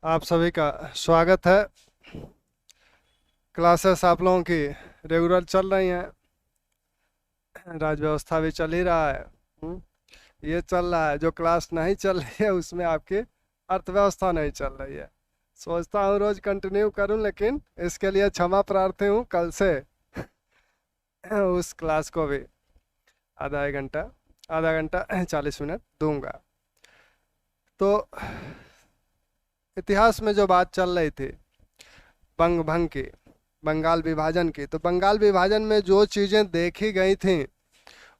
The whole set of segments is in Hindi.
आप सभी का स्वागत है। क्लासेस आप लोगों की रेगुलर चल रही हैं। राज व्यवस्था भी चल ही रहा है। ये चल रहा है। जो क्लास नहीं चल रही है उसमें आपकी अर्थव्यवस्था नहीं चल रही है। सोचता हूँ रोज कंटिन्यू करूँ, लेकिन इसके लिए क्षमा प्रार्थी हूँ। कल से उस क्लास को भी आधा घंटा 40 मिनट दूंगा। तो इतिहास में जो बात चल रही थी बंग भंग की, बंगाल विभाजन की, तो बंगाल विभाजन में जो चीज़ें देखी गई थी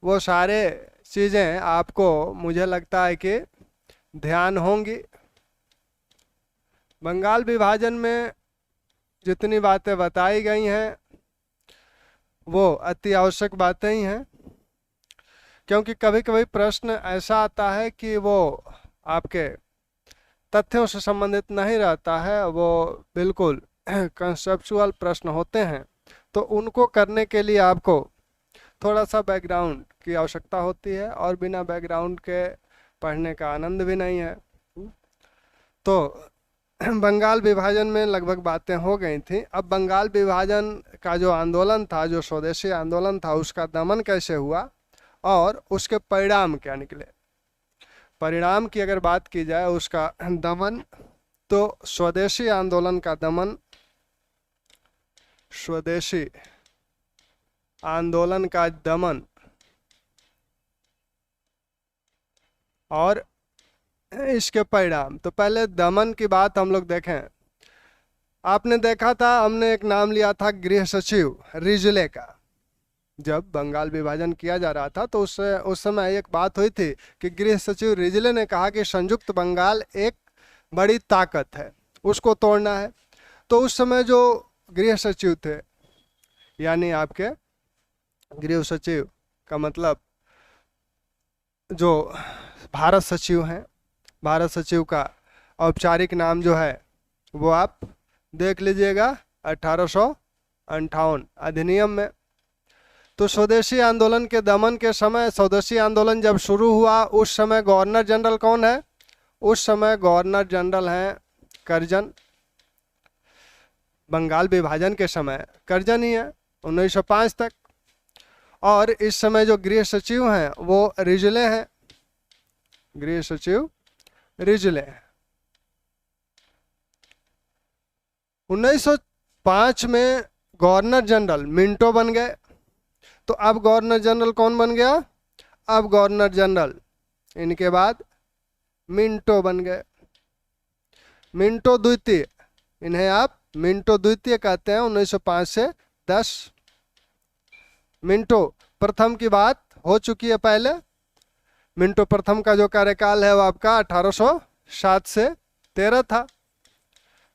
वो सारे चीज़ें आपको, मुझे लगता है कि ध्यान होंगी। बंगाल विभाजन में जितनी बातें बताई गई हैं वो अति आवश्यक बातें ही हैं, क्योंकि कभी कभी प्रश्न ऐसा आता है कि वो आपके तथ्यों से संबंधित नहीं रहता है, वो बिल्कुल कंसेप्चुअल प्रश्न होते हैं। तो उनको करने के लिए आपको थोड़ा सा बैकग्राउंड की आवश्यकता होती है, और बिना बैकग्राउंड के पढ़ने का आनंद भी नहीं है। तो बंगाल विभाजन में लगभग बातें हो गई थी। अब बंगाल विभाजन का जो आंदोलन था, जो स्वदेशी आंदोलन था, उसका दमन कैसे हुआ और उसके परिणाम क्या निकले। परिणाम की अगर बात की जाए उसका दमन, तो स्वदेशी आंदोलन का दमन, स्वदेशी आंदोलन का दमन और इसके परिणाम। तो पहले दमन की बात हम लोग देखें। आपने देखा था, हमने एक नाम लिया था गृह सचिव रिजले का। जब बंगाल विभाजन किया जा रहा था तो उस समय एक बात हुई थी कि गृह सचिव रिजले ने कहा कि संयुक्त बंगाल एक बड़ी ताकत है, उसको तोड़ना है। तो उस समय जो गृह सचिव थे, यानी आपके गृह सचिव का मतलब जो भारत सचिव हैं, भारत सचिव का औपचारिक नाम जो है वो आप देख लीजिएगा 1858 अधिनियम में। तो स्वदेशी आंदोलन के दमन के समय, स्वदेशी आंदोलन जब शुरू हुआ उस समय गवर्नर जनरल कौन है? उस समय गवर्नर जनरल हैं करजन। बंगाल विभाजन के समय करजन ही है 1905 तक। और इस समय जो गृह सचिव हैं वो रिजले हैं, गृह सचिव रिजले हैं। 1905 में गवर्नर जनरल मिंटो बन गए। तो अब गवर्नर जनरल कौन बन गया? अब गवर्नर जनरल इनके बाद मिंटो बन गए, मिंटो द्वितीय। इन्हें आप मिंटो द्वितीय कहते हैं। 1905 से 10। मिंटो प्रथम की बात हो चुकी है पहले। मिंटो प्रथम का जो कार्यकाल है वो आपका 1807 से 13 था।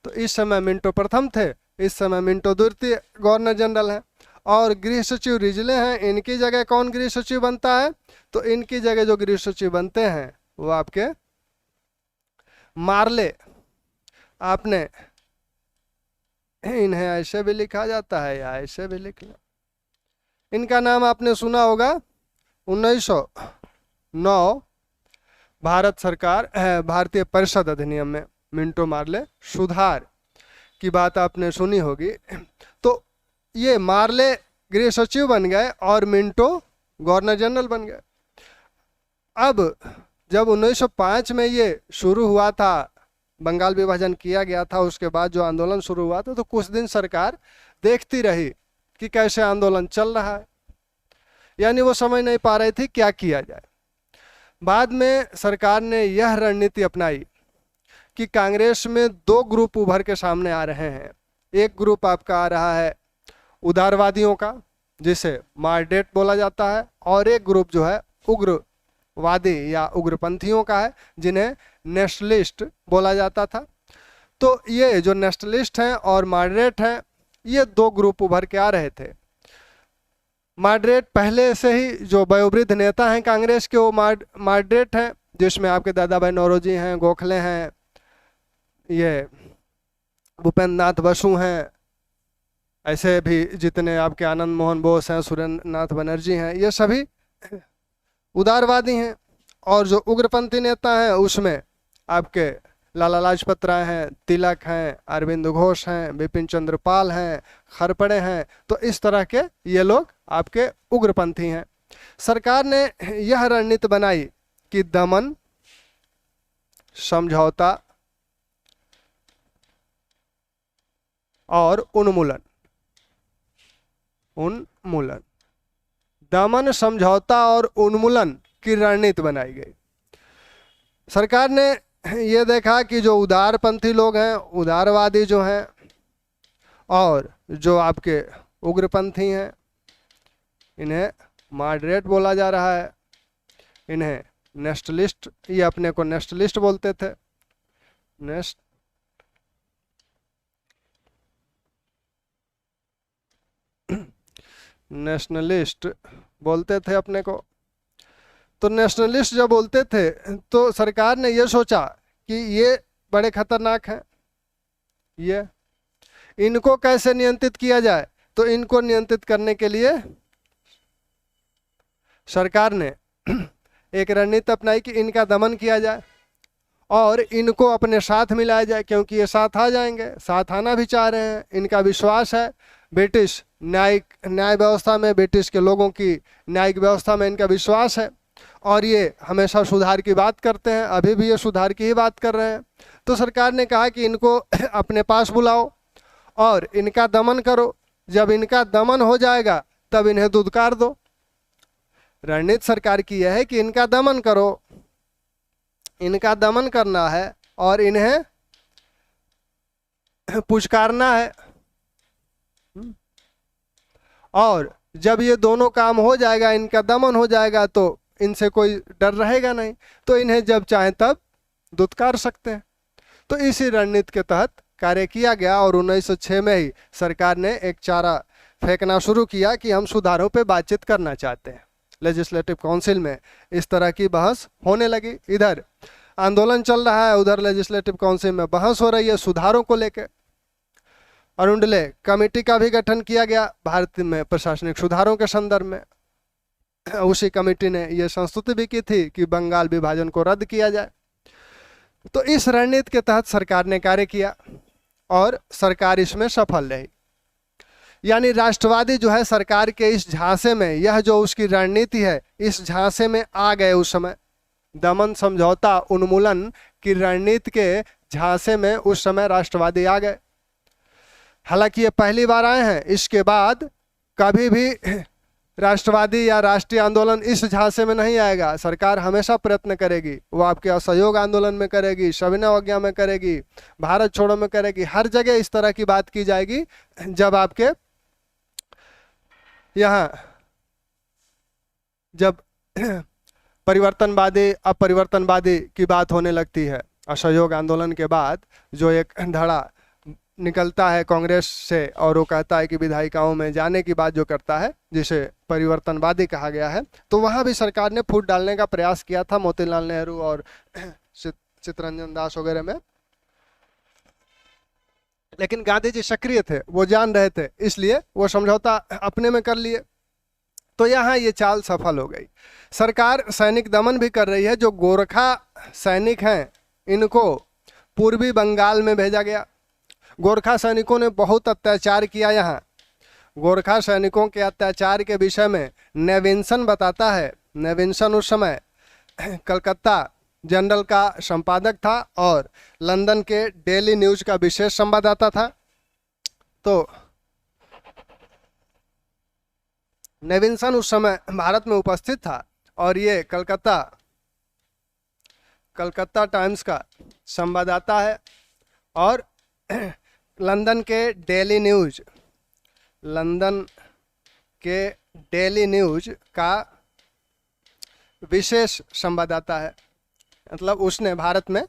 तो इस समय मिंटो प्रथम थे, इस समय मिंटो द्वितीय गवर्नर जनरल हैं। और गृह सचिव रिजले हैं। इनकी जगह कौन गृह सचिव बनता है? तो इनकी जगह जो गृह सचिव बनते हैं वो आपके मार्ले। आपने इन्हें ऐसे भी लिखा जाता है या ऐसे भी लिख लो। इनका नाम आपने सुना होगा। 1909 भारत सरकार भारतीय परिषद अधिनियम में मिंटो मार्ले सुधार की बात आपने सुनी होगी। तो ये मार्ले गृह सचिव बन गए और मिंटो गवर्नर जनरल बन गए। अब जब 1905 में ये शुरू हुआ था, बंगाल विभाजन किया गया था, उसके बाद जो आंदोलन शुरू हुआ था, तो कुछ दिन सरकार देखती रही कि कैसे आंदोलन चल रहा है, यानी वो समझ नहीं पा रही थी क्या किया जाए। बाद में सरकार ने यह रणनीति अपनाई कि कांग्रेस में दो ग्रुप उभर के सामने आ रहे हैं। एक ग्रुप आपका आ रहा है उदारवादियों का, जिसे मॉडरेट बोला जाता है, और एक ग्रुप जो है उग्रवादी या उग्रपंथियों का है, जिन्हें नेशनलिस्ट बोला जाता था। तो ये जो नेशनलिस्ट हैं और मॉडरेट हैं, ये दो ग्रुप उभर के आ रहे थे। मॉडरेट पहले से ही जो वयोवृद्ध नेता हैं कांग्रेस के, वो मॉडरेट हैं, जिसमें आपके दादा भाई नौरोजी हैं, गोखले हैं, ये भूपेंद्र नाथ बसु हैं, ऐसे भी जितने आपके आनंद मोहन बोस हैं, सुरेंद्र नाथ बनर्जी हैं, ये सभी उदारवादी हैं। और जो उग्रपंथी नेता हैं उसमें आपके लाला लाजपत राय हैं, तिलक हैं, अरविंद घोष हैं, बिपिन चंद्र पाल हैं, खरपड़े हैं। तो इस तरह के ये लोग आपके उग्रपंथी हैं। सरकार ने यह रणनीति बनाई कि दमन, समझौता और उन्मूलन, दमन, समझौता और उन्मूलन की रणनीति बनाई गई। सरकार ने ये देखा कि जो उदारपंथी लोग हैं, उदारवादी जो हैं, और जो आपके उग्रपंथी हैं, इन्हें मॉडरेट बोला जा रहा है, इन्हें नेशनलिस्ट, ये अपने को नेशनलिस्ट बोलते थे, नेशनलिस्ट बोलते थे अपने को। तो नेशनलिस्ट जब बोलते थे तो सरकार ने ये सोचा कि ये बड़े खतरनाक हैं, ये इनको कैसे नियंत्रित किया जाए। तो इनको नियंत्रित करने के लिए सरकार ने एक रणनीति अपनाई कि इनका दमन किया जाए और इनको अपने साथ मिलाया जाए, क्योंकि ये साथ आ जाएंगे, साथ आना भी चाह रहे हैं। इनका विश्वास है ब्रिटिश न्याय व्यवस्था में, ब्रिटिश के लोगों की न्यायिक व्यवस्था में इनका विश्वास है, और ये हमेशा सुधार की बात करते हैं, अभी भी ये सुधार की ही बात कर रहे हैं। तो सरकार ने कहा कि इनको अपने पास बुलाओ और इनका दमन करो। जब इनका दमन हो जाएगा तब इन्हें दुदकार दो। रणनीति सरकार की यह है कि इनका दमन करो, इनका दमन करना है और इन्हें पुचकारना है। और जब ये दोनों काम हो जाएगा, इनका दमन हो जाएगा, तो इनसे कोई डर रहेगा नहीं, तो इन्हें जब चाहे तब दुत्कार सकते हैं। तो इसी रणनीति के तहत कार्य किया गया और 1906 में ही सरकार ने एक चारा फेंकना शुरू किया कि हम सुधारों पे बातचीत करना चाहते हैं। लेजिस्लेटिव काउंसिल में इस तरह की बहस होने लगी। इधर आंदोलन चल रहा है, उधर लेजिस्लेटिव काउंसिल में बहस हो रही है सुधारों को लेकर। अरुंडले कमेटी का भी गठन किया गया भारत में प्रशासनिक सुधारों के संदर्भ में। उसी कमेटी ने यह संस्तुति भी की थी कि बंगाल विभाजन को रद्द किया जाए। तो इस रणनीति के तहत सरकार ने कार्य किया और सरकार इसमें सफल रही। यानी राष्ट्रवादी जो है सरकार के इस झांसे में, यह जो उसकी रणनीति है, इस झांसे में आ गए। उस समय दमन, समझौता, उन्मूलन की रणनीति के झांसे में उस समय राष्ट्रवादी आ गए। हालांकि ये पहली बार आए हैं, इसके बाद कभी भी राष्ट्रवादी या राष्ट्रीय आंदोलन इस झांसे में नहीं आएगा। सरकार हमेशा प्रयत्न करेगी, वो आपके असहयोग आंदोलन में करेगी, सविनय अवज्ञा में करेगी, भारत छोड़ो में करेगी, हर जगह इस तरह की बात की जाएगी। जब आपके यहाँ जब परिवर्तनवादी अपरिवर्तनवादी की बात होने लगती है, असहयोग आंदोलन के बाद जो एक धड़ा निकलता है कांग्रेस से और वो कहता है कि विधायिकाओं में जाने की बात जो करता है, जिसे परिवर्तनवादी कहा गया है, तो वहां भी सरकार ने फूट डालने का प्रयास किया था मोतीलाल नेहरू और चित्तरंजन दास वगैरह में। लेकिन गांधी जी सक्रिय थे, वो जान रहे थे, इसलिए वो समझौता अपने में कर लिए। तो यहाँ ये चाल सफल हो गई। सरकार सैनिक दमन भी कर रही है। जो गोरखा सैनिक हैं, इनको पूर्वी बंगाल में भेजा गया। गोरखा सैनिकों ने बहुत अत्याचार किया यहाँ। गोरखा सैनिकों के अत्याचार के विषय में नेविन्सन बताता है। नेविन्सन उस समय कलकत्ता जनरल का संपादक था और लंदन के डेली न्यूज का विशेष संवाददाता था। तो नेविन्सन उस समय भारत में उपस्थित था और ये कलकत्ता टाइम्स का संवाददाता है और लंदन के डेली न्यूज का विशेष संवाददाता है। मतलब उसने भारत में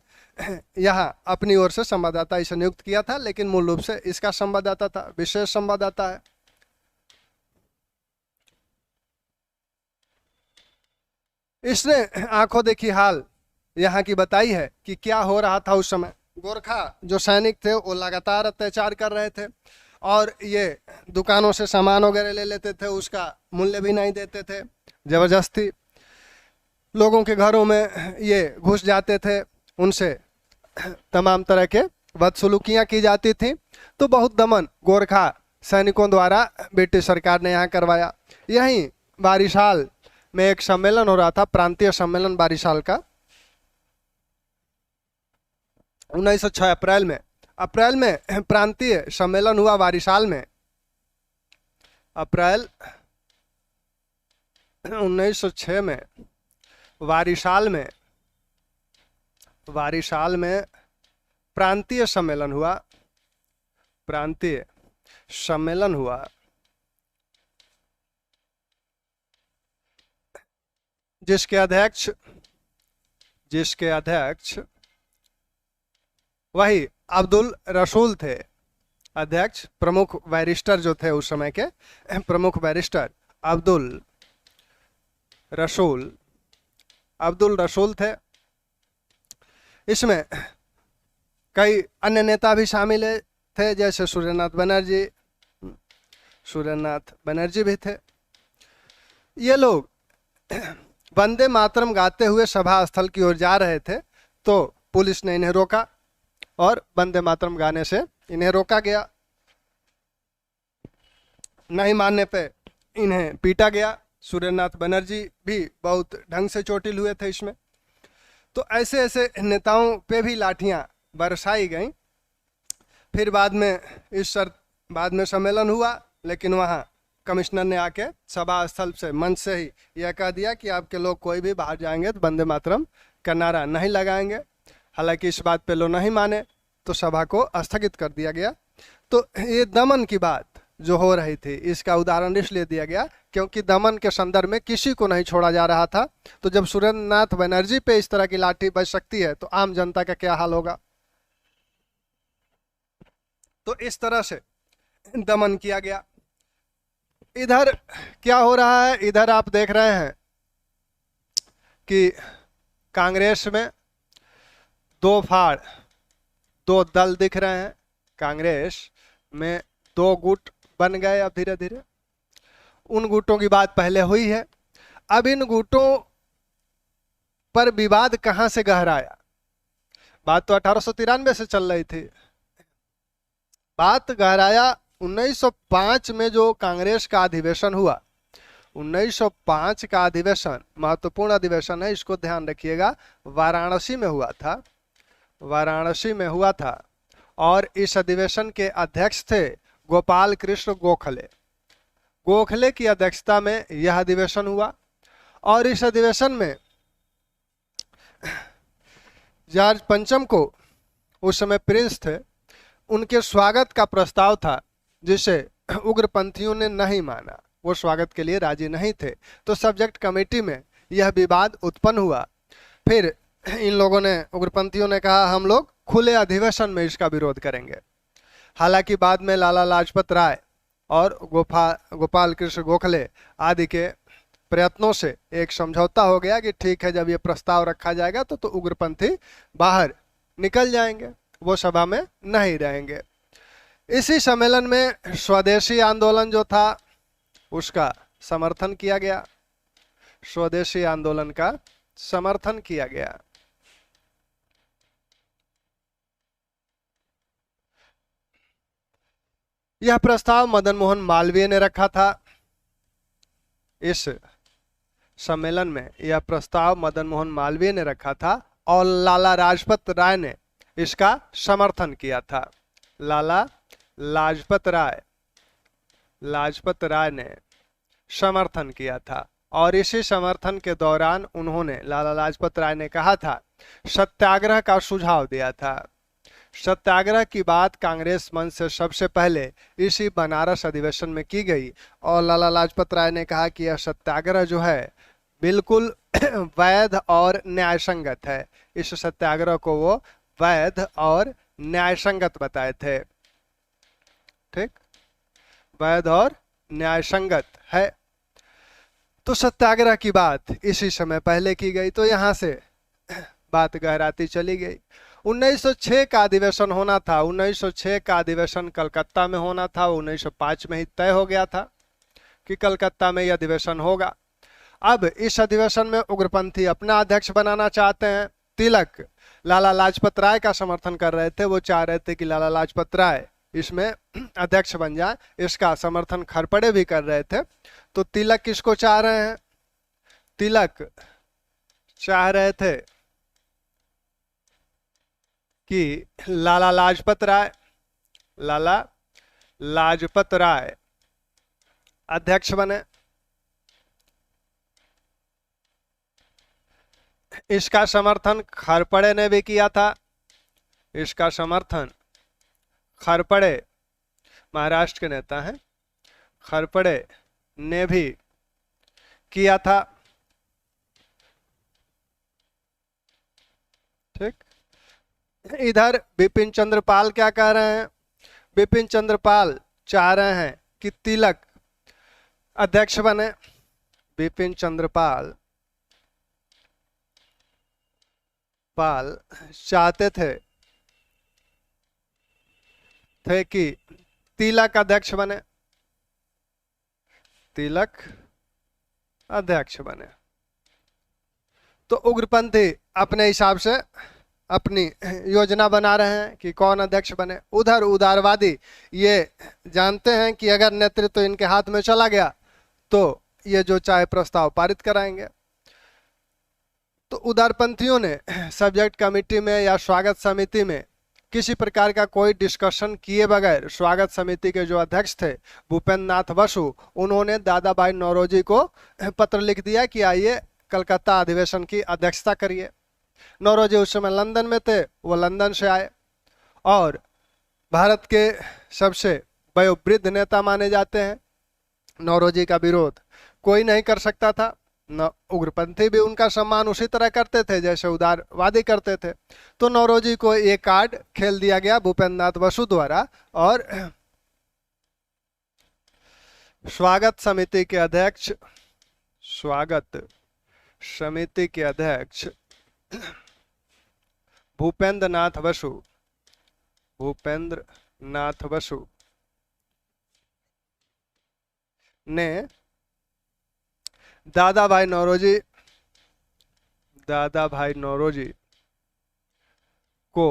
यहाँ अपनी ओर से संवाददाता इसे नियुक्त किया था, लेकिन मूल रूप से इसका संवाददाता था, विशेष संवाददाता है। इसने आंखों देखी हाल यहाँ की बताई है कि क्या हो रहा था उस समय। गोरखा जो सैनिक थे वो लगातार अत्याचार कर रहे थे और ये दुकानों से सामान वगैरह ले लेते थे, उसका मूल्य भी नहीं देते थे, जबरदस्ती लोगों के घरों में ये घुस जाते थे, उनसे तमाम तरह के बदसलूकियाँ की जाती थी। तो बहुत दमन गोरखा सैनिकों द्वारा ब्रिटिश सरकार ने यहाँ करवाया। यहीं बारिशाल में एक सम्मेलन हो रहा था, प्रांतीय सम्मेलन बारिशाल का, 1906 अप्रैल में प्रांतीय सम्मेलन हुआ बारिशाल में। अप्रैल 1906 में वारिशाल में प्रांतीय सम्मेलन हुआ। जिसके अध्यक्ष वही अब्दुल रसूल थे। अध्यक्ष प्रमुख बैरिस्टर जो थे उस समय के प्रमुख बैरिस्टर अब्दुल रसूल थे। इसमें कई अन्य नेता भी शामिल थे, जैसे सूर्यनाथ बनर्जी भी थे। ये लोग वंदे मातरम गाते हुए सभा स्थल की ओर जा रहे थे, तो पुलिस ने इन्हें रोका और वंदे मातरम गाने से इन्हें रोका गया। नहीं मानने पे इन्हें पीटा गया। सूर्यनाथ बनर्जी भी बहुत ढंग से चोटिल हुए थे इसमें। तो ऐसे ऐसे नेताओं पे भी लाठियां बरसाई गईं। फिर बाद में सम्मेलन हुआ, लेकिन वहाँ कमिश्नर ने आके सभा स्थल से मंच से ही यह कह दिया कि आपके लोग कोई भी बाहर जाएंगे तो वंदे मातरम का नारा नहीं लगाएंगे। हालांकि इस बात पे लोग नहीं माने, तो सभा को स्थगित कर दिया गया। तो ये दमन की बात जो हो रही थी, इसका उदाहरण इसलिए दिया गया क्योंकि दमन के संदर्भ में किसी को नहीं छोड़ा जा रहा था। तो जब सूर्यनाथ बनर्जी पे इस तरह की लाठी बज सकती है, तो आम जनता का क्या हाल होगा। तो इस तरह से दमन किया गया। इधर क्या हो रहा है, इधर आप देख रहे हैं कि कांग्रेस में दो दल दिख रहे हैं। कांग्रेस में दो गुट बन गए अब धीरे धीरे। उन गुटों की बात पहले हुई है। अब इन गुटों पर विवाद कहां से गहराया। बात तो 1893 से चल रही थी। बात गहराया 1905 में जो कांग्रेस का अधिवेशन हुआ। 1905 का अधिवेशन महत्वपूर्ण अधिवेशन है, इसको ध्यान रखिएगा। वाराणसी में हुआ था और इस अधिवेशन के अध्यक्ष थे गोपाल कृष्ण गोखले की अध्यक्षता में यह अधिवेशन हुआ। और इस अधिवेशन में जॉर्ज पंचम को, उस समय प्रिंस थे, उनके स्वागत का प्रस्ताव था, जिसे उग्रपंथियों ने नहीं माना। वो स्वागत के लिए राजी नहीं थे। तो सब्जेक्ट कमेटी में यह विवाद उत्पन्न हुआ। फिर इन लोगों ने, उग्रपंथियों ने कहा हम लोग खुले अधिवेशन में इसका विरोध करेंगे। हालांकि बाद में लाला लाजपत राय और गोपाल कृष्ण गोखले आदि के प्रयत्नों से एक समझौता हो गया कि ठीक है, जब ये प्रस्ताव रखा जाएगा तो उग्रपंथी बाहर निकल जाएंगे, वो सभा में नहीं रहेंगे। इसी सम्मेलन में स्वदेशी आंदोलन जो था उसका समर्थन किया गया। स्वदेशी आंदोलन का समर्थन किया गया। यह प्रस्ताव मदन मोहन मालवीय ने रखा था। इस सम्मेलन में यह प्रस्ताव मदन मोहन मालवीय ने रखा था और लाला लाजपत राय ने इसका समर्थन किया था। लाला लाजपत राय ने समर्थन किया था। और इसी समर्थन के दौरान उन्होंने, लाला लाजपत राय ने कहा था, सत्याग्रह का सुझाव दिया था। सत्याग्रह की बात कांग्रेस मंच से सबसे पहले इसी बनारस अधिवेशन में की गई और लाला लाजपत राय ने कहा कि यह सत्याग्रह जो है बिल्कुल वैध और न्यायसंगत है। इस सत्याग्रह को वो वैध और न्यायसंगत बताए थे। ठीक, वैध और न्यायसंगत है। तो सत्याग्रह की बात इसी समय पहले की गई। तो यहाँ से बात गहराती चली गई। 1906 का अधिवेशन होना था। 1906 का अधिवेशन कलकत्ता में होना था। 1905 में ही तय हो गया था कि कलकत्ता में यह अधिवेशन होगा। अब इस अधिवेशन में उग्रपंथी अपना अध्यक्ष बनाना चाहते हैं। तिलक लाला लाजपत राय का समर्थन कर रहे थे। वो चाह रहे थे कि लाला लाजपत राय इसमें अध्यक्ष बन जाए। इसका समर्थन खरपड़े भी कर रहे थे। तो तिलक किसको चाह रहे हैं? तिलक चाह रहे थे कि लाला लाजपत राय अध्यक्ष बने। इसका समर्थन खरपड़े ने भी किया था। इसका समर्थन खरपड़े, महाराष्ट्र के नेता हैं, खरपड़े ने भी किया था। ठीक। इधर बिपिन चंद्र पाल क्या कह रहे हैं? बिपिन चंद्र पाल चाह रहे हैं कि तिलक अध्यक्ष बने। बिपिन चंद्र पाल चाहते थे कि तिलक अध्यक्ष बने, तिलक अध्यक्ष बने। तो उग्रपंथी अपने हिसाब से अपनी योजना बना रहे हैं कि कौन अध्यक्ष बने। उधर उदारवादी ये जानते हैं कि अगर नेतृत्व इनके हाथ में चला गया तो ये जो चाहे प्रस्ताव पारित कराएंगे। तो उदारपंथियों ने सब्जेक्ट कमेटी में या स्वागत समिति में किसी प्रकार का कोई डिस्कशन किए बगैर, स्वागत समिति के जो अध्यक्ष थे भूपेंद्र नाथ बसु, उन्होंने दादा भाई नौरोजी को पत्र लिख दिया कि आइए कलकत्ता अधिवेशन की अध्यक्षता करिए। नौरोजी उस समय लंदन में थे, वो लंदन से आए और भारत के सबसे वयोवृद्ध नेता माने जाते हैं। नौरोजी का विरोध कोई नहीं कर सकता था। न उग्रपंथी भी उनका सम्मान उसी तरह करते थे जैसे उदारवादी करते थे। तो नौरोजी को ये कार्ड खेल दिया गया भूपेंद्र नाथ बसु द्वारा और स्वागत समिति के अध्यक्ष भूपेंद्र नाथ बसु ने दादा भाई नौरोजी को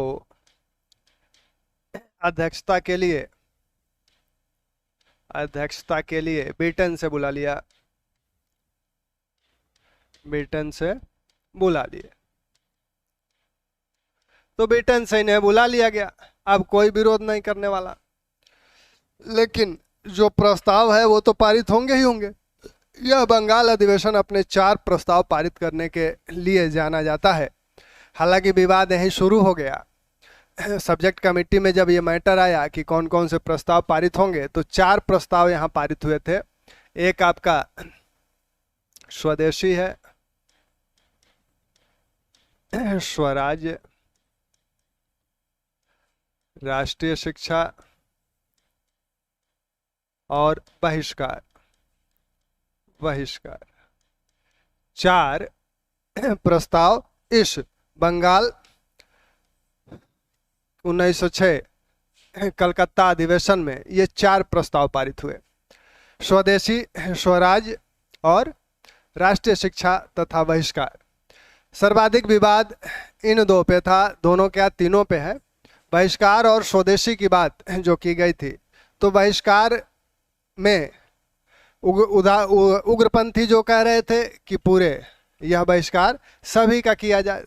अध्यक्षता के लिए ब्रिटेन से बुला लिए। तो ब्रिटेन से इन्हें बुला लिया गया। अब कोई विरोध नहीं करने वाला, लेकिन जो प्रस्ताव है वो तो पारित होंगे ही होंगे। यह बंगाल अधिवेशन अपने 4 प्रस्ताव पारित करने के लिए जाना जाता है। हालांकि विवाद यहीं शुरू हो गया। सब्जेक्ट कमेटी में जब ये मैटर आया कि कौन कौन से प्रस्ताव पारित होंगे, तो 4 प्रस्ताव यहाँ पारित हुए थे। एक आपका स्वदेशी है, स्वराज्य, राष्ट्रीय शिक्षा और बहिष्कार। 4 प्रस्ताव इस बंगाल 1906 कलकत्ता अधिवेशन में ये 4 प्रस्ताव पारित हुए। स्वदेशी, स्वराज्य और राष्ट्रीय शिक्षा तथा बहिष्कार। सर्वाधिक विवाद इन 2 पे था, दोनों क्या तीनों पे है। बहिष्कार और स्वदेशी की बात जो की गई थी, तो बहिष्कार में उग्रपंथी जो कह रहे थे कि पूरे यह बहिष्कार सभी का किया जाए,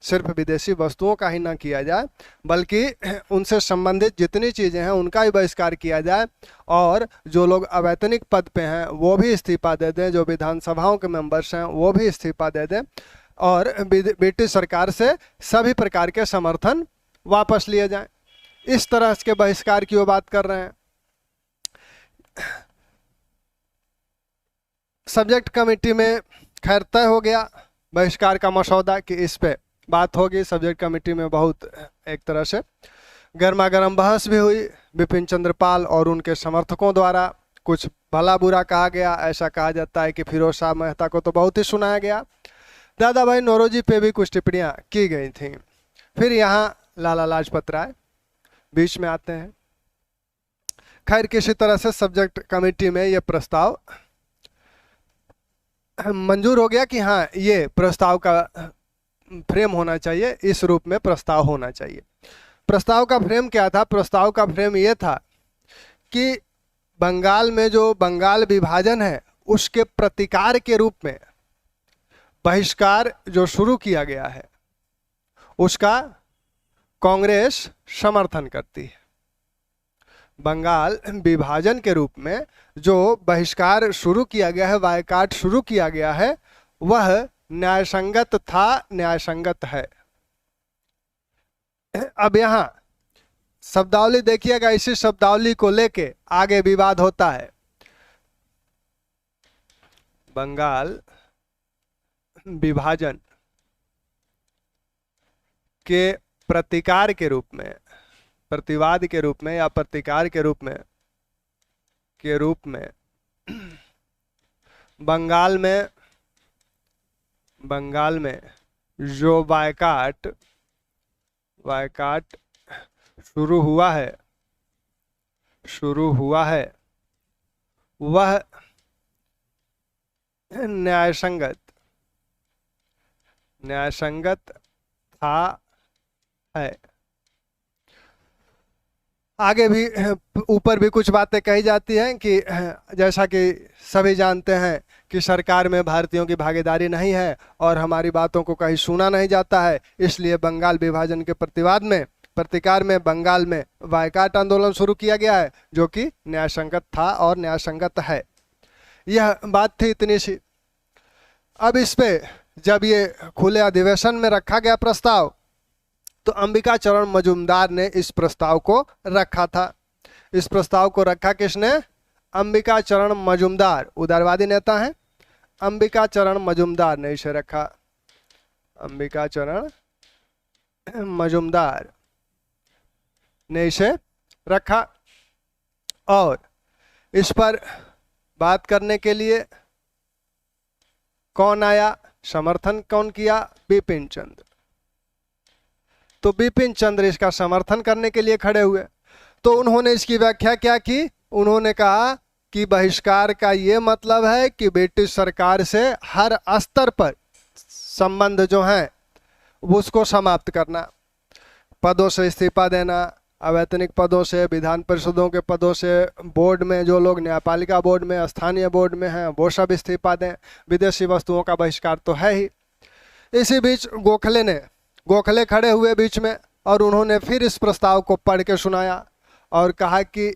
सिर्फ विदेशी वस्तुओं का ही ना किया जाए, बल्कि उनसे संबंधित जितनी चीज़ें हैं उनका ही बहिष्कार किया जाए। और जो लोग अवैतनिक पद पे हैं वो भी इस्तीफा दे दें, जो विधानसभाओं के मेंबर्स हैं वो भी इस्तीफा दे दें, और ब्रिटिश सरकार से सभी प्रकार के समर्थन वापस लिए जाएं। इस तरह के बहिष्कार की वो बात कर रहे हैं। सब्जेक्ट कमेटी में खैर तय हो गया बहिष्कार का मसौदा कि इस पे बात होगी। सब्जेक्ट कमेटी में बहुत एक तरह से गर्मा गर्म बहस भी हुई। बिपिन चंद्र पाल और उनके समर्थकों द्वारा कुछ भला बुरा कहा गया। ऐसा कहा जाता है कि फिरोज शाह मेहता को तो बहुत ही सुनाया गया। दादा भाई नौरोजी पे भी कुछ टिप्पणियां की गई थी। फिर यहाँ लाला लाजपत राय बीच में आते हैं। खैर किसी तरह से सब्जेक्ट कमेटी में ये प्रस्ताव मंजूर हो गया कि हाँ, ये प्रस्ताव का फ्रेम होना चाहिए, इस रूप में प्रस्ताव होना चाहिए। प्रस्ताव का फ्रेम क्या था? प्रस्ताव का फ्रेम ये था कि बंगाल में जो बंगाल विभाजन है उसके प्रतिकार के रूप में बहिष्कार जो शुरू किया गया है उसका कांग्रेस समर्थन करती है। बंगाल विभाजन के रूप में जो बहिष्कार शुरू किया गया है, बायकॉट शुरू किया गया है, वह न्यायसंगत था, न्यायसंगत है। अब यहां शब्दावली देखिएगा, इसी शब्दावली को लेके आगे विवाद होता है। बंगाल विभाजन के प्रतिकार के रूप में, प्रतिवाद के रूप में या प्रतिकार के रूप में बंगाल में जो बायकॉट शुरू हुआ है वह न्यायसंगत था है। आगे भी ऊपर भी कुछ बातें कही जाती हैं कि जैसा कि सभी जानते हैं कि सरकार में भारतीयों की भागीदारी नहीं है और हमारी बातों को कहीं सुना नहीं जाता है, इसलिए बंगाल विभाजन के प्रतिकार में बंगाल में बायकॉट आंदोलन शुरू किया गया है जो कि न्यायसंगत था और न्यायसंगत है। यह बात थी इतनी सी। अब इस पे जब ये खुले अधिवेशन में रखा गया प्रस्ताव, तो अंबिका चरण मजूमदार ने इस प्रस्ताव को रखा था। इस प्रस्ताव को रखा किसने? अंबिका चरण मजूमदार, उदारवादी नेता हैं, अंबिका चरण मजूमदार ने इसे रखा। अंबिका चरण मजूमदार ने इसे रखा और इस पर बात करने के लिए कौन आया, समर्थन कौन किया? बिपिन चंद्र। तो बिपिन चंद्र इसका समर्थन करने के लिए खड़े हुए। तो उन्होंने इसकी व्याख्या क्या की? उन्होंने कहा कि बहिष्कार का ये मतलब है कि ब्रिटिश सरकार से हर स्तर पर संबंध जो है उसको समाप्त करना, पदों से इस्तीफा देना, अवैतनिक पदों से, विधान परिषदों के पदों से, बोर्ड में जो लोग न्यायपालिका बोर्ड में, स्थानीय बोर्ड में हैं वो सब इस्तीफा दें, विदेशी वस्तुओं का बहिष्कार तो है ही। इसी बीच गोखले खड़े हुए बीच में और उन्होंने फिर इस प्रस्ताव को पढ़ के सुनाया और कहा कि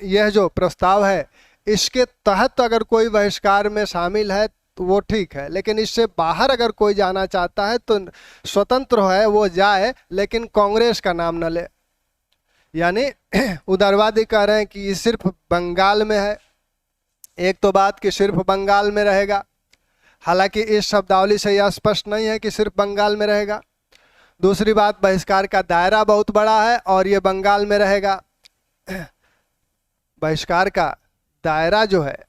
यह जो प्रस्ताव है इसके तहत अगर कोई बहिष्कार में शामिल है तो वो ठीक है, लेकिन इससे बाहर अगर कोई जाना चाहता है तो स्वतंत्र है वो जाए, लेकिन कांग्रेस का नाम न ले। यानी उदारवादी कह रहे हैं कि ये सिर्फ बंगाल में है। एक तो बात कि सिर्फ बंगाल में रहेगा, हालांकि इस शब्दावली से यह स्पष्ट नहीं है कि सिर्फ बंगाल में रहेगा। दूसरी बात, बहिष्कार का दायरा बहुत बड़ा है और ये बंगाल में रहेगा। बहिष्कार का दायरा जो है,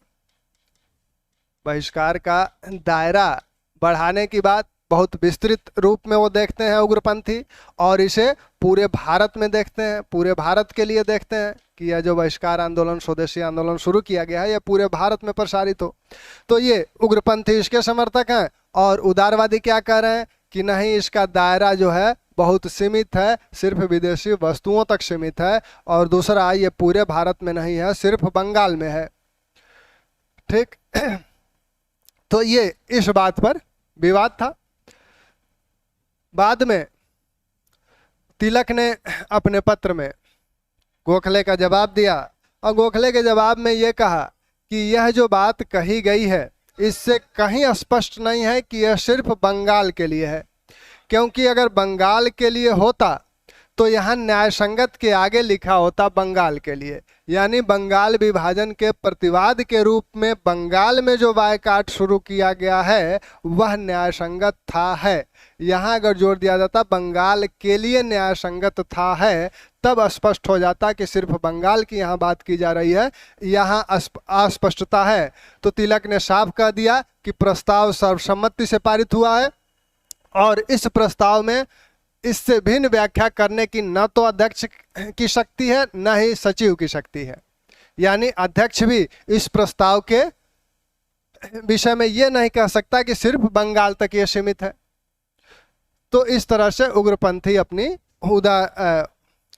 बहिष्कार का दायरा बढ़ाने की बात बहुत विस्तृत रूप में वो देखते हैं उग्रपंथी, और इसे पूरे भारत में देखते हैं, पूरे भारत के लिए देखते हैं कि यह जो बहिष्कार आंदोलन, स्वदेशी आंदोलन शुरू किया गया है यह पूरे भारत में प्रसारित हो। तो ये उग्रपंथी इसके समर्थक हैं और उदारवादी क्या कह रहे हैं कि नहीं, इसका दायरा जो है बहुत सीमित है, सिर्फ विदेशी वस्तुओं तक सीमित है, और दूसरा ये पूरे भारत में नहीं है, सिर्फ बंगाल में है। ठीक। तो ये इस बात पर विवाद था। बाद में तिलक ने अपने पत्र में गोखले का जवाब दिया और गोखले के जवाब में ये कहा कि यह जो बात कही गई है इससे कहीं स्पष्ट नहीं है कि यह सिर्फ बंगाल के लिए है, क्योंकि अगर बंगाल के लिए होता तो यहाँ न्यायसंगत के आगे लिखा होता बंगाल के लिए, यानी बंगाल विभाजन के प्रतिवाद के रूप में बंगाल में जो बायकॉट शुरू किया गया है वह न्यायसंगत था है। यहाँ अगर जोर दिया जाता बंगाल के लिए न्यायसंगत था है, तब स्पष्ट हो जाता कि सिर्फ बंगाल की यहाँ बात की जा रही है, यहाँ अस्पष्टता है। तो तिलक ने साफ कह दिया कि प्रस्ताव सर्वसम्मति से पारित हुआ है और इस प्रस्ताव में इससे भिन्न व्याख्या करने की न तो अध्यक्ष की शक्ति है न ही सचिव की शक्ति है। यानी अध्यक्ष भी इस प्रस्ताव के विषय में ये नहीं कह सकता कि सिर्फ बंगाल तक ये सीमित है। तो इस तरह से उग्रपंथी अपनी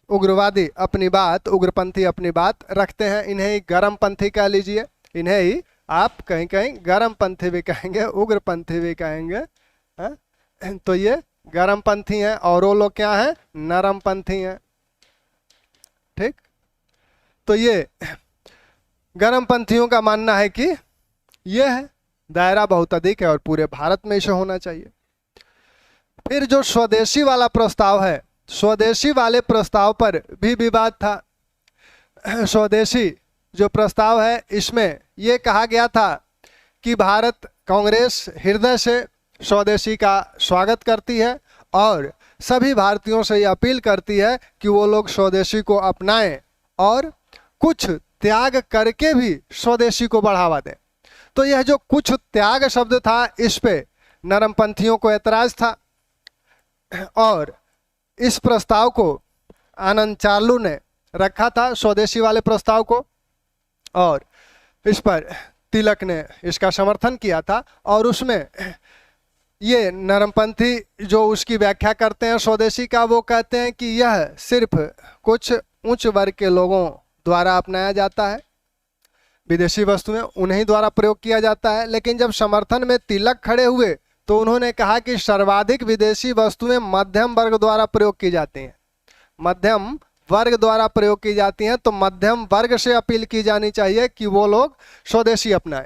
उग्रवादी अपनी बात, उग्रपंथी अपनी बात रखते हैं। इन्हें ही गर्मपंथी कह लीजिए, इन्हें ही आप कहीं कहीं गर्मपंथी भी कहेंगे, उग्रपंथी भी कहेंगे, है? तो ये गर्मपंथी हैं और वो लोग क्या हैं, नरमपंथी हैं। ठीक, तो ये गर्मपंथियों का मानना है कि ये है, दायरा बहुत अधिक है और पूरे भारत में इसे होना चाहिए। फिर जो स्वदेशी वाला प्रस्ताव है, स्वदेशी वाले प्रस्ताव पर भी विवाद था। स्वदेशी जो प्रस्ताव है, इसमें यह कहा गया था कि भारत कांग्रेस हृदय से स्वदेशी का स्वागत करती है और सभी भारतीयों से यह अपील करती है कि वो लोग स्वदेशी को अपनाएं और कुछ त्याग करके भी स्वदेशी को बढ़ावा दें। तो यह जो कुछ त्याग शब्द था, इस पे नरमपंथियों को ऐतराज था और इस प्रस्ताव को आनंद चार्लू ने रखा था, स्वदेशी वाले प्रस्ताव को, और इस पर तिलक ने इसका समर्थन किया था। और उसमें ये नरमपंथी जो उसकी व्याख्या करते हैं स्वदेशी का, वो कहते हैं कि यह सिर्फ कुछ उच्च वर्ग के लोगों द्वारा अपनाया जाता है, विदेशी वस्तुएं उन्हीं द्वारा प्रयोग किया जाता है। लेकिन जब समर्थन में तिलक खड़े हुए तो उन्होंने कहा कि सर्वाधिक विदेशी वस्तुएं मध्यम वर्ग द्वारा प्रयोग की जाती हैं, मध्यम वर्ग द्वारा प्रयोग की जाती हैं। तो मध्यम वर्ग से अपील की जानी चाहिए कि वो लोग स्वदेशी अपनाएं।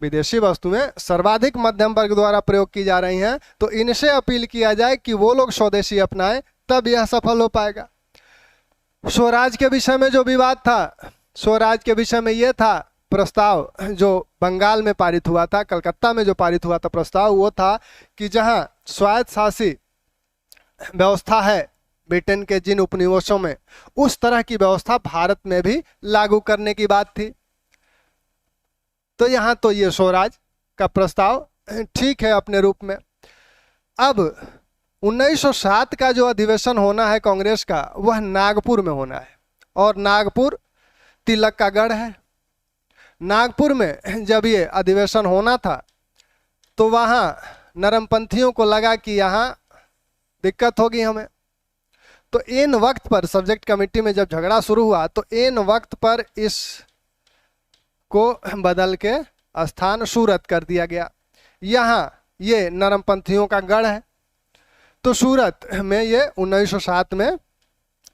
विदेशी वस्तुएं सर्वाधिक मध्यम वर्ग द्वारा प्रयोग की जा रही हैं, तो इनसे अपील किया जाए कि वो लोग स्वदेशी अपनाएं, तब यह सफल हो पाएगा। स्वराज के विषय में जो विवाद था, स्वराज के विषय में यह था प्रस्ताव जो बंगाल में पारित हुआ था, कलकत्ता में जो पारित हुआ था प्रस्ताव, वो था कि जहां स्वायत्त शासी व्यवस्था है ब्रिटेन के जिन उपनिवेशों में, उस तरह की व्यवस्था भारत में भी लागू करने की बात थी। तो यहां तो ये स्वराज का प्रस्ताव ठीक है अपने रूप में। अब 1907 का जो अधिवेशन होना है कांग्रेस का, वह नागपुर में होना है और नागपुर तिलक का गढ़ है। नागपुर में जब ये अधिवेशन होना था तो वहाँ नरमपंथियों को लगा कि यहाँ दिक्कत होगी हमें। तो इन वक्त पर सब्जेक्ट कमेटी में जब झगड़ा शुरू हुआ तो इन वक्त पर इस को बदल के स्थान सूरत कर दिया गया। यहाँ ये नरमपंथियों का गढ़ है। तो सूरत में ये 1907 में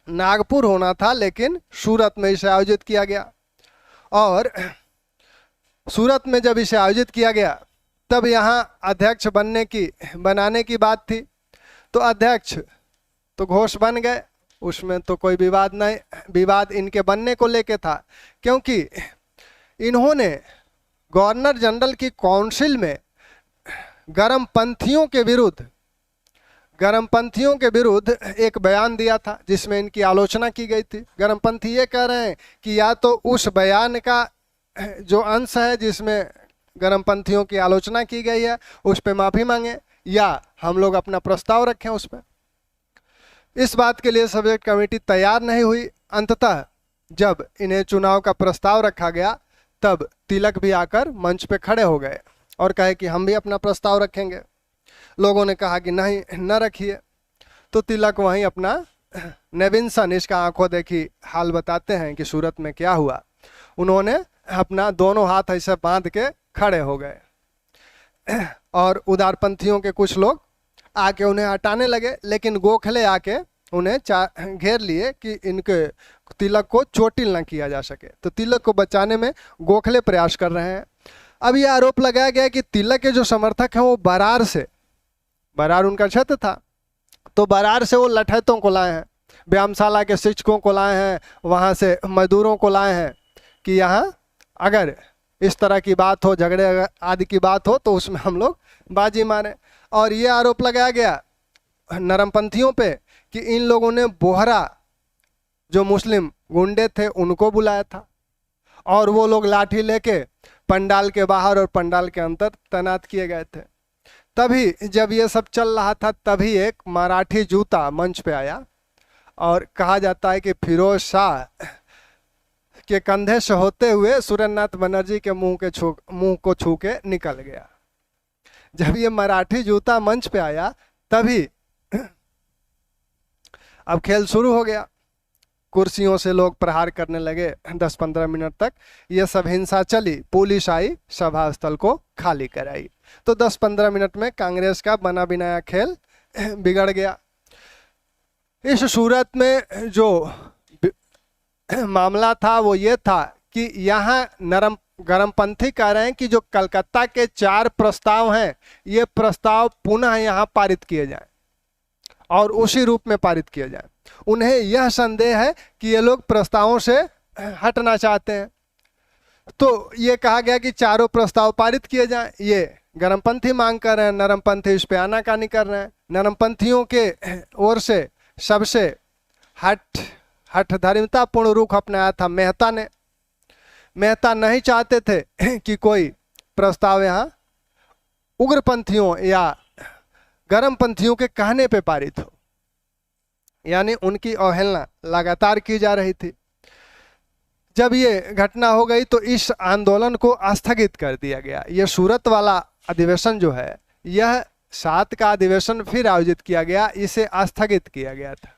नागपुर होना था, लेकिन सूरत में इसे आयोजित किया गया। और सूरत में जब इसे आयोजित किया गया तब यहाँ अध्यक्ष बनाने की बात थी। तो अध्यक्ष तो घोष बन गए, उसमें तो कोई विवाद नहीं। विवाद इनके बनने को लेके था, क्योंकि इन्होंने गवर्नर जनरल की काउंसिल में गर्मपंथियों के विरुद्ध एक बयान दिया था, जिसमें इनकी आलोचना की गई थी। गर्मपंथी ये कह रहे हैं कि या तो उस बयान का जो अंश है जिसमें गर्मपंथियों की आलोचना की गई है उस पर माफ़ी मांगे, या हम लोग अपना प्रस्ताव रखें उस पर। इस बात के लिए सब्जेक्ट कमेटी तैयार नहीं हुई। अंततः जब इन्हें चुनाव का प्रस्ताव रखा गया तब तिलक भी आकर मंच पे खड़े हो गए और कहे कि हम भी अपना प्रस्ताव रखेंगे। लोगों ने कहा कि नहीं, न रखिए। तो तिलक वहीं अपना नेविंसन, इसका आंखों देखी हाल बताते हैं कि सूरत में क्या हुआ। उन्होंने अपना दोनों हाथ ऐसे बांध के खड़े हो गए और उदारपंथियों के कुछ लोग आके उन्हें हटाने लगे, लेकिन गोखले आके उन्हें घेर लिए कि इनके तिलक को चोटिल न किया जा सके। तो तिलक को बचाने में गोखले प्रयास कर रहे हैं। अब यह आरोप लगाया गया कि तिलक के जो समर्थक हैं वो बरार उनका क्षेत्र था, तो बरार से वो लठैतों को लाए हैं, व्यायामशाला के शिक्षकों को लाए हैं, वहाँ से मजदूरों को लाए हैं कि यहाँ अगर इस तरह की बात हो, झगड़े आदि की बात हो, तो उसमें हम लोग बाजी मारें। और ये आरोप लगाया गया नरमपंथियों पे कि इन लोगों ने बोहरा जो मुस्लिम गुंडे थे उनको बुलाया था और वो लोग लाठी लेके पंडाल के बाहर और पंडाल के अंदर तैनात किए गए थे। तभी जब ये सब चल रहा था तभी एक मराठी जूता मंच पे आया और कहा जाता है कि फिरोज शाह के कंधे से होते हुए सुरेंद्रनाथ बनर्जी के मुंह को छू के निकल गया। जब ये मराठी जूता मंच पे आया तभी अब खेल शुरू हो गया, कुर्सियों से लोग प्रहार करने लगे 10-15 मिनट तक। ये सब हिंसा चली, पुलिस आई, सभा स्थल को खाली कराई। तो 10-15 मिनट में कांग्रेस का बना बनाया खेल बिगड़ गया। इस सूरत में जो मामला था वो ये था कि यहाँ गरमपंथी कह रहे हैं कि जो कलकत्ता के 4 प्रस्ताव हैं, ये प्रस्ताव पुनः यहाँ पारित किए जाएं और उसी रूप में पारित किए जाएं। उन्हें यह संदेह है कि ये लोग प्रस्तावों से हटना चाहते हैं। तो ये कहा गया कि चारों प्रस्ताव पारित किए जाएं। ये गरमपंथी मांग कर रहे हैं, नरमपंथी इस पे आनाकानी कर रहे हैं। नरमपंथियों के ओर से सबसे हठधर्मितापूर्ण रुख अपनाया था मेहता ने। मेहता नहीं चाहते थे कि कोई प्रस्ताव यहाँ उग्रपंथियों या गरमपंथियों के कहने पे पारित हो, यानी उनकी अवहेलना लगातार की जा रही थी। जब ये घटना हो गई तो इस आंदोलन को स्थगित कर दिया गया। ये सूरत वाला अधिवेशन जो है, यह 7 का अधिवेशन फिर आयोजित किया गया, इसे स्थगित किया गया था।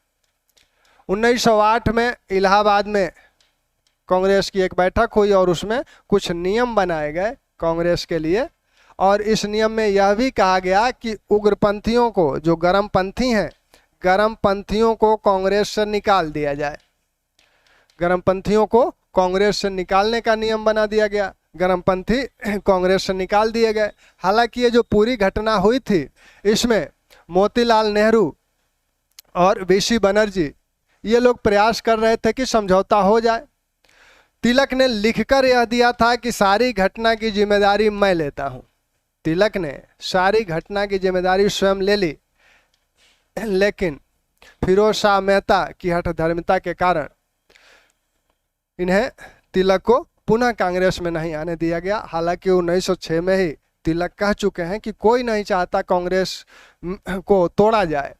1908 में इलाहाबाद में कांग्रेस की एक बैठक हुई और उसमें कुछ नियम बनाए गए कांग्रेस के लिए, और इस नियम में यह भी कहा गया कि उग्रपंथियों को, जो गरमपंथी हैं, गरमपंथियों को कांग्रेस से निकाल दिया जाए। गरमपंथियों को कांग्रेस से निकालने का नियम बना दिया गया। गरमपंथी कांग्रेस से निकाल दिए गए। हालांकि ये जो पूरी घटना हुई थी, इसमें मोतीलाल नेहरू और वीसी बनर्जी, ये लोग प्रयास कर रहे थे कि समझौता हो जाए। तिलक ने लिखकर यह दिया था कि सारी घटना की जिम्मेदारी मैं लेता हूं। तिलक ने सारी घटना की जिम्मेदारी स्वयं ले ली, लेकिन फिरोज शाह मेहता की हठधर्मिता के कारण इन्हें, तिलक को पुनः कांग्रेस में नहीं आने दिया गया। हालांकि 1906 में ही तिलक कह चुके हैं कि कोई नहीं चाहता कांग्रेस को तोड़ा जाए,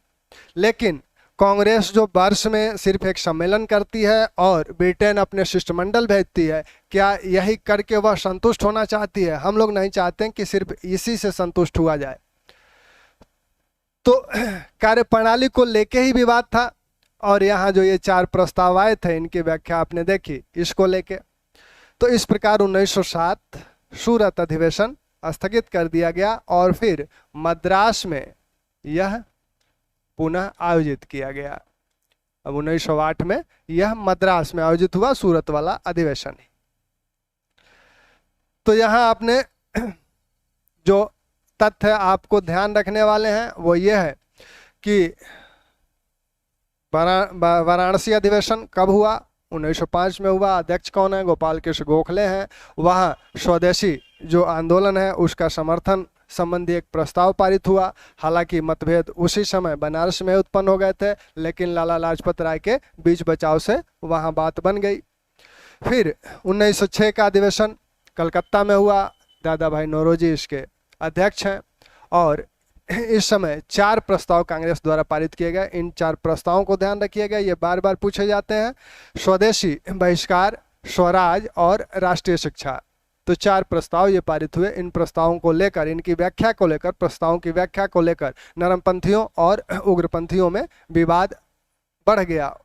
लेकिन कांग्रेस जो वर्ष में सिर्फ एक सम्मेलन करती है और ब्रिटेन अपने शिष्टमंडल भेजती है, क्या यही करके वह संतुष्ट होना चाहती है? हम लोग नहीं चाहते कि सिर्फ इसी से संतुष्ट हुआ जाए। तो कार्यप्रणाली को लेके ही विवाद था, और यहाँ जो ये 4 प्रस्ताव आए थे, इनकी व्याख्या आपने देखी इसको लेके। तो इस प्रकार 1907 सूरत अधिवेशन स्थगित कर दिया गया और फिर मद्रास में यह पुनः आयोजित किया गया। अब 1908 में यह मद्रास में आयोजित हुआ, सूरत वाला अधिवेशन। तो यहाँ आपने जो तथ्य आपको ध्यान रखने वाले हैं वो ये है कि वाराणसी अधिवेशन कब हुआ? 1905 में हुआ। अध्यक्ष कौन है? गोपाल कृष्ण गोखले हैं। वहाँ स्वदेशी जो आंदोलन है उसका समर्थन संबंधी एक प्रस्ताव पारित हुआ। हालांकि मतभेद उसी समय बनारस में उत्पन्न हो गए थे, लेकिन लाला लाजपत राय के बीच बचाव से वहाँ बात बन गई। फिर 1906 का अधिवेशन कलकत्ता में हुआ। दादा भाई नौरोजी इसके अध्यक्ष हैं, और इस समय 4 प्रस्ताव कांग्रेस द्वारा पारित किए गए। इन 4 प्रस्तावों को ध्यान रखिएगा, ये बार बार पूछे जाते हैं। स्वदेशी, बहिष्कार, स्वराज और राष्ट्रीय शिक्षा। तो 4 प्रस्ताव ये पारित हुए। इन प्रस्तावों को लेकर, इनकी व्याख्या को लेकर, प्रस्तावों की व्याख्या को लेकर नरमपंथियों और उग्रपंथियों में विवाद बढ़ गया।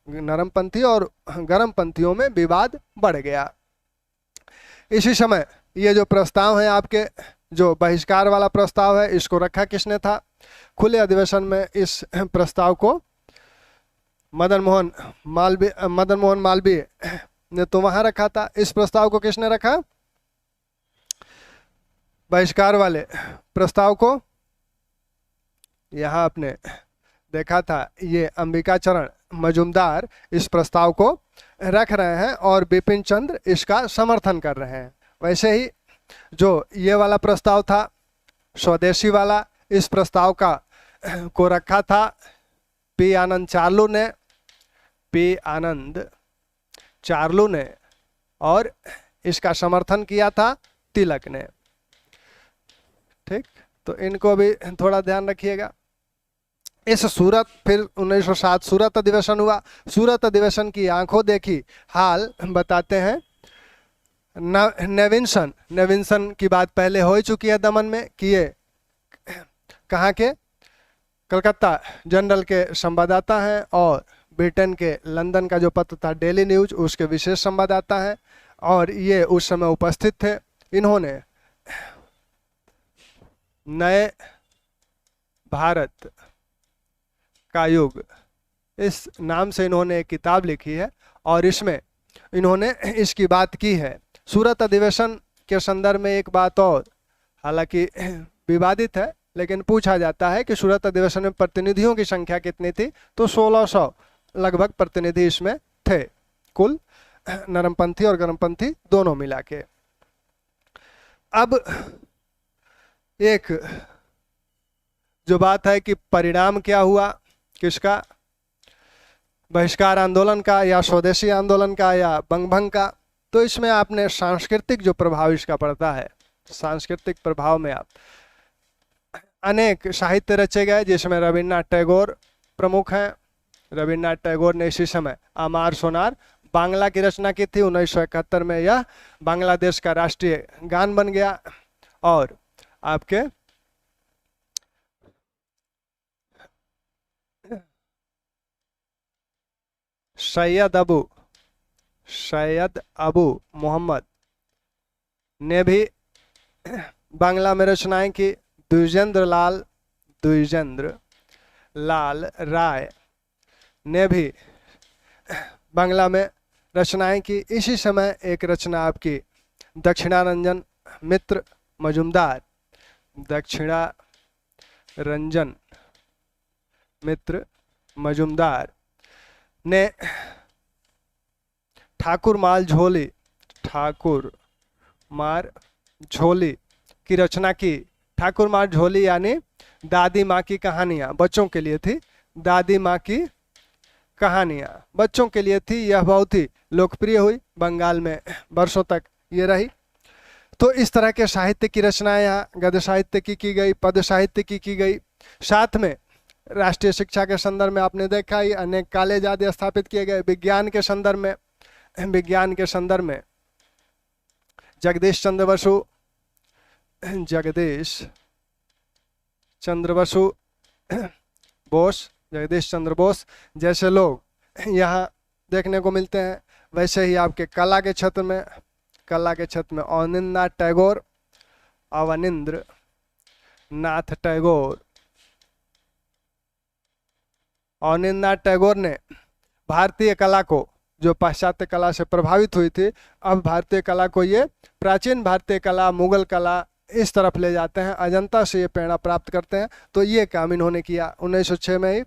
नरमपंथी और गरमपंथियों में विवाद बढ़ गया। इसी समय ये जो प्रस्ताव है आपके, जो बहिष्कार वाला प्रस्ताव है, इसको रखा किसने था? खुले अधिवेशन में इस प्रस्ताव को मदन मोहन मालवीय ने तो वहां रखा था। इस प्रस्ताव को किसने रखा? बहिष्कार वाले प्रस्ताव को यहाँ आपने देखा था, ये अंबिकाचरण मजूमदार इस प्रस्ताव को रख रहे हैं और बिपिन चंद्र इसका समर्थन कर रहे हैं। वैसे ही जो ये वाला प्रस्ताव था, स्वदेशी वाला, इस प्रस्ताव को रखा था पी आनंद चार्लू ने, और इसका समर्थन किया था तिलक ने। ठीक, तो इनको भी थोड़ा ध्यान रखिएगा। इस सूरत, फिर 1907 सूरत अधिवेशन हुआ। सूरत अधिवेशन की आंखों देखी हाल बताते हैं नेविन्सन की बात पहले हो ही चुकी है दमन में कि ये कहाँ के? कलकत्ता जनरल के संवाददाता हैं और ब्रिटेन के लंदन का जो पत्र था डेली न्यूज उसके विशेष संवाददाता हैं और ये उस समय उपस्थित थे। इन्होंने नए भारत का युग इस नाम से इन्होंने एक किताब लिखी है और इसमें इन्होंने इसकी बात की है। सूरत अधिवेशन के संदर्भ में एक बात और, हालांकि विवादित है लेकिन पूछा जाता है कि सूरत अधिवेशन में प्रतिनिधियों की संख्या कितनी थी, तो 1600 लगभग प्रतिनिधि इसमें थे, कुल नरमपंथी और गरमपंथी दोनों मिला के। अब एक जो बात है कि परिणाम क्या हुआ किसका, बहिष्कार आंदोलन का या स्वदेशी आंदोलन का या बंगभंग का, तो इसमें आपने सांस्कृतिक जो प्रभाव इसका पड़ता है, सांस्कृतिक प्रभाव में आप अनेक साहित्य रचे गए जिसमें रविन्द्रनाथ टैगोर प्रमुख हैं। रविन्द्रनाथ टैगोर ने इसी समय आमार सोनार बांग्ला की रचना की थी। 1971 में यह बांग्लादेश का राष्ट्रीय गान बन गया। और आपके सैयद अबू मोहम्मद ने भी बांग्ला में रचनाएं की। द्विजेंद्र लाल राय ने भी बांग्ला में रचनाएं की। इसी समय एक रचना आपकी दक्षिणारंजन मित्र मजुमदार, दक्षिणारंजन मित्र मजुमदार ने ठाकुर मार झोली की रचना की। ठाकुर मार झोली यानी दादी माँ की कहानियाँ, बच्चों के लिए थी। दादी माँ की कहानियाँ बच्चों के लिए थी। यह बहुत ही लोकप्रिय हुई, बंगाल में वर्षों तक ये रही। तो इस तरह के साहित्य की रचनाएं यहाँ गद्य साहित्य की गई, पद साहित्य की गई। साथ में राष्ट्रीय शिक्षा के संदर्भ में आपने देखा ही अनेक कॉलेज आदि स्थापित किए गए। विज्ञान के संदर्भ में जगदीश चंद्र बोस जैसे लोग यहाँ देखने को मिलते हैं। वैसे ही आपके कला के क्षेत्र में अवनिंद्र नाथ टैगोर ने भारतीय कला को, जो पाश्चात्य कला से प्रभावित हुई थी, अब भारतीय कला को ये प्राचीन भारतीय कला, मुगल कला इस तरफ ले जाते हैं, अजंता से ये प्रेरणा प्राप्त करते हैं। तो ये काम इन्होंने किया। 1906 में ही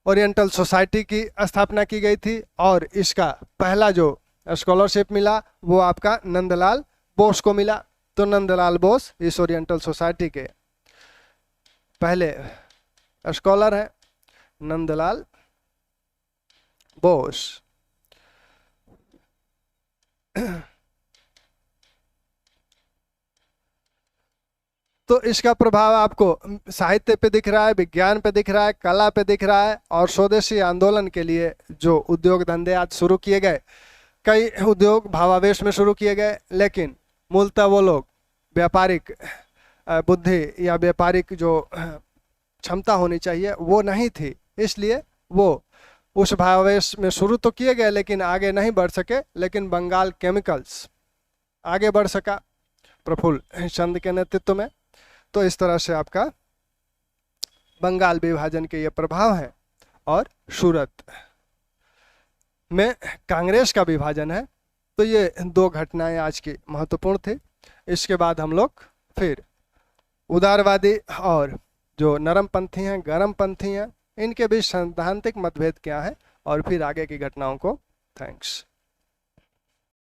ओरिएंटल सोसाइटी की स्थापना की गई थी और इसका पहला जो स्कॉलरशिप मिला वो आपका नंदलाल बोस को मिला। तो नंदलाल बोस इस ओरिएंटल सोसाइटी के पहले स्कॉलर हैं, नंदलाल बोस। तो इसका प्रभाव आपको साहित्य पे दिख रहा है, विज्ञान पे दिख रहा है, कला पे दिख रहा है। और स्वदेशी आंदोलन के लिए जो उद्योग धंधे आज शुरू किए गए, कई उद्योग भावावेश में शुरू किए गए, लेकिन मूलतः वो लोग व्यापारिक बुद्धि या व्यापारिक जो क्षमता होनी चाहिए वो नहीं थी, इसलिए वो उस भावावेश में शुरू तो किए गए लेकिन आगे नहीं बढ़ सके। लेकिन बंगाल केमिकल्स आगे बढ़ सका प्रफुल्ल चंद के नेतृत्व में। तो इस तरह से आपका बंगाल विभाजन के ये प्रभाव है। और सूरत में कांग्रेस का विभाजन है। तो ये दो घटनाएं आज की महत्वपूर्ण थी। इसके बाद हम लोग फिर उदारवादी और जो नरमपंथी हैं, गरमपंथी हैं, इनके बीच सैद्धांतिक मतभेद क्या है और फिर आगे की घटनाओं को। थैंक्स।